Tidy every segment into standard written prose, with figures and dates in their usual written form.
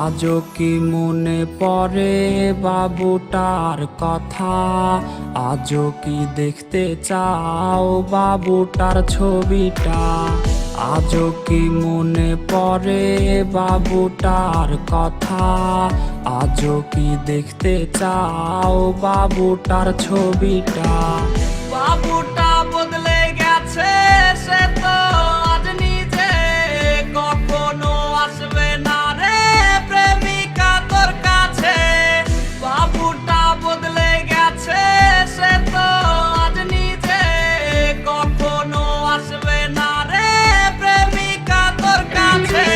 আজও কি মনে পড়ে বাবুটার কথা? আজও কি দেখতে চাও বাবুটার ছবিটা? আজও কি মনে পড়ে বাবুটার কথা? আজও কি দেখতে চাও বাবুটার ছবিটা? বাবুটা বদলে গেছে, সে তো আজ নিজে কখনো আসবে না রে প্রেমিকা তোর কাছে। বাবুটা বদলে গেছে, সে তো আজ নিজে কখনো আসবে না রে প্রেমিকা তোর কাছে।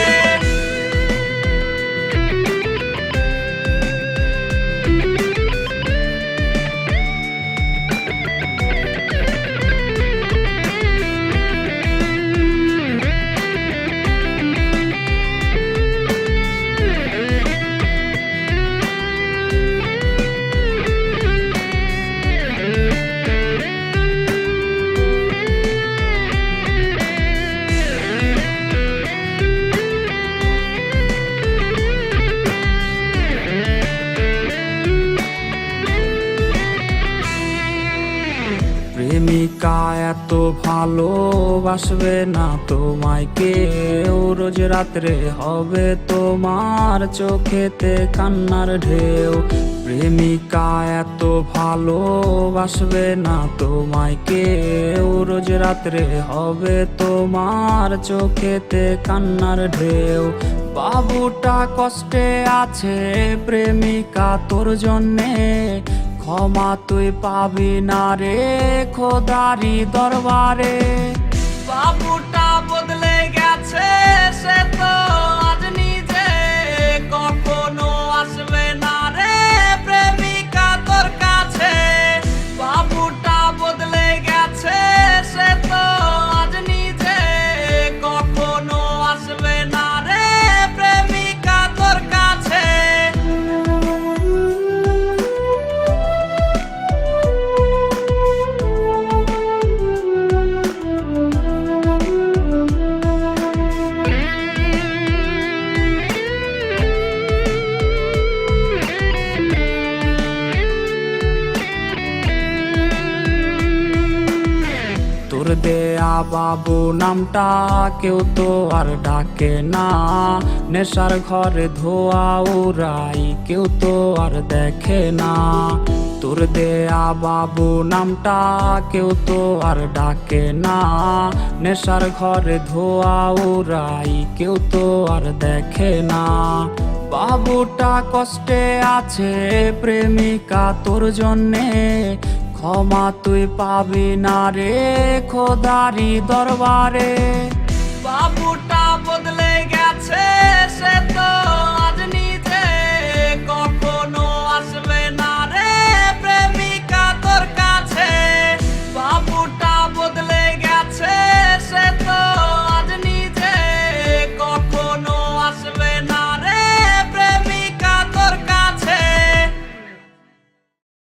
প্রেমিকা এত ভালোবাসবে না তোমায় কেউ, রোজ রাত্রে হবে তোমার চোখেতে কান্নার ঢেউ। প্রেমিকা এত ভালোবাসবে না তোমায় কেউ, রোজ রাত্রে হবে তোমার চোখেতে কান্নার ঢেউ। বাবুটা কষ্টে আছে প্রেমিকা তোর জন্যে, ক্ষমা তুই পাবি না রে খোদারি দরবারে। বাবুটা বদলে গেছে, সে তো আজ নিজে কখনো আসবে না রে প্রেমিকা তোর কাছে। বাবুটা বদলে গেছে, সে তো আজ নিজে কখনো আসবে না রে প্রেমিকা তোর কাছে। তোর দেয়া বাবু নামটা কেউ তো আর ডাকে না, নেশার ঘরে ধোয়া উড়াই কেউ তো আর দেখে না। তোর দেয়া বাবু নামটা কেউ তো আর ডাকে না, নেশার ঘরে ধোয়া উড়াই কেউ তো আর দেখে না। বাবুটা কষ্টে আছে প্রেমিকা তোর জন্যে, ক্ষমা তুই পাবি না রে খোদারি দরবারে। বাবুটা